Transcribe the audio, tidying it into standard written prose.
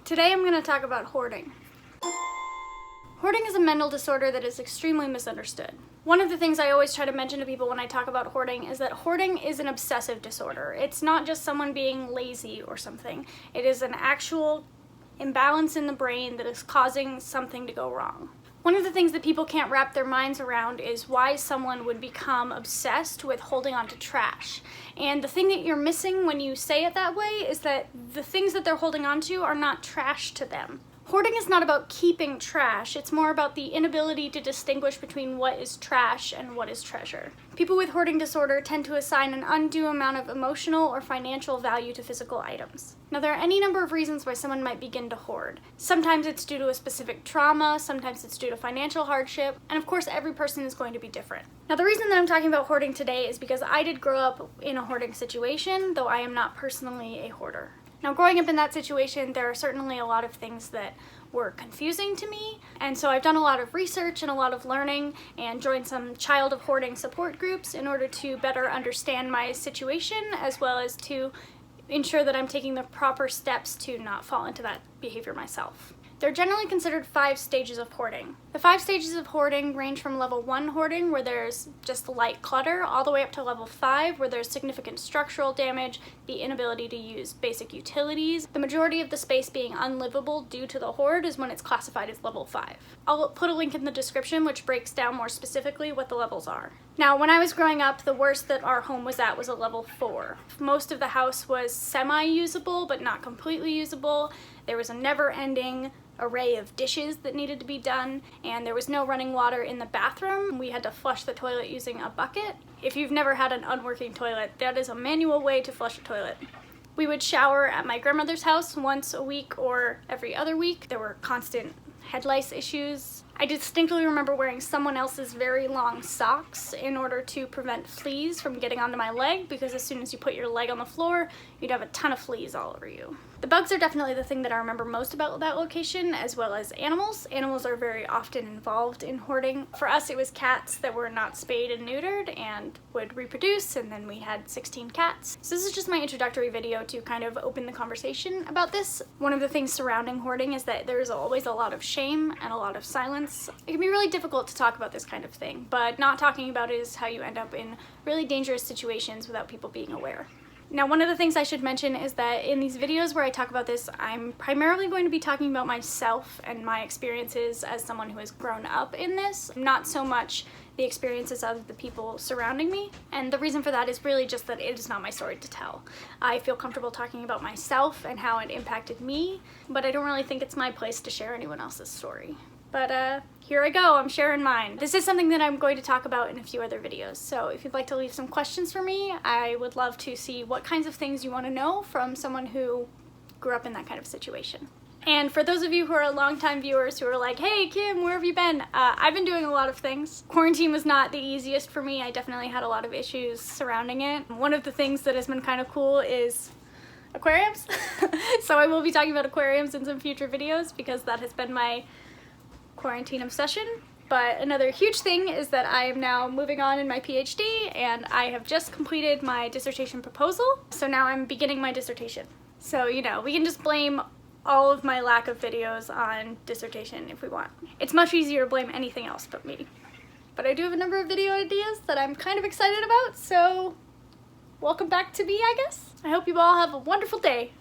Today I'm going to talk about hoarding. Hoarding is a mental disorder that is extremely misunderstood. One of the things I always try to mention to people when I talk about hoarding is that hoarding is an obsessive disorder. It's not just someone being lazy or something. It is an actual imbalance in the brain that is causing something to go wrong. One of the things that people can't wrap their minds around is why someone would become obsessed with holding on to trash. And the thing that you're missing when you say it that way is that the things that they're holding on to are not trash to them. Hoarding is not about keeping trash, it's more about the inability to distinguish between what is trash and what is treasure. People with hoarding disorder tend to assign an undue amount of emotional or financial value to physical items. Now, there are any number of reasons why someone might begin to hoard. Sometimes it's due to a specific trauma, sometimes it's due to financial hardship, and of course every person is going to be different. Now, the reason that I'm talking about hoarding today is because I did grow up in a hoarding situation, though I am not personally a hoarder. Now, growing up in that situation, there are certainly a lot of things that were confusing to me, and so I've done a lot of research and a lot of learning and joined some child of hoarding support groups in order to better understand my situation, as well as to ensure that I'm taking the proper steps to not fall into that behavior myself. They're generally considered 5 stages of hoarding. The 5 stages of hoarding range from level 1 hoarding, where there's just light clutter, all the way up to level 5, where there's significant structural damage, the inability to use basic utilities. The majority of the space being unlivable due to the hoard is when it's classified as level 5. I'll put a link in the description which breaks down more specifically what the levels are. Now, when I was growing up, the worst that our home was at was a level 4. Most of the house was semi-usable, but not completely usable. There was a never-ending array of dishes that needed to be done, and there was no running water in the bathroom. We had to flush the toilet using a bucket. If you've never had an unworking toilet, that is a manual way to flush a toilet. We would shower at my grandmother's house once a week or every other week. There were constant head lice issues. I distinctly remember wearing someone else's very long socks in order to prevent fleas from getting onto my leg, because as soon as you put your leg on the floor, you'd have a ton of fleas all over you. The bugs are definitely the thing that I remember most about that location, as well as animals. Animals are very often involved in hoarding. For us, it was cats that were not spayed and neutered and would reproduce, and then we had 16 cats. So this is just my introductory video to kind of open the conversation about this. One of the things surrounding hoarding is that there's always a lot of shame and a lot of silence. It can be really difficult to talk about this kind of thing, but not talking about it is how you end up in really dangerous situations without people being aware. Now, one of the things I should mention is that in these videos where I talk about this, I'm primarily going to be talking about myself and my experiences as someone who has grown up in this, not so much the experiences of the people surrounding me. And the reason for that is really just that it is not my story to tell. I feel comfortable talking about myself and how it impacted me, but I don't really think it's my place to share anyone else's story. But here I go, I'm sharing mine. This is something that I'm going to talk about in a few other videos, so if you'd like to leave some questions for me, I would love to see what kinds of things you want to know from someone who grew up in that kind of situation. And for those of you who are longtime viewers who are like, hey Kim, where have you been? I've been doing a lot of things. Quarantine was not the easiest for me. I definitely had a lot of issues surrounding it. One of the things that has been kind of cool is aquariums. So I will be talking about aquariums in some future videos because that has been my quarantine obsession. But another huge thing is that I am now moving on in my PhD, and I have just completed my dissertation proposal. So now I'm beginning my dissertation. So, you know, we can just blame all of my lack of videos on dissertation if we want. It's much easier to blame anything else but me. But I do have a number of video ideas that I'm kind of excited about, so welcome back to me, I guess. I hope you all have a wonderful day.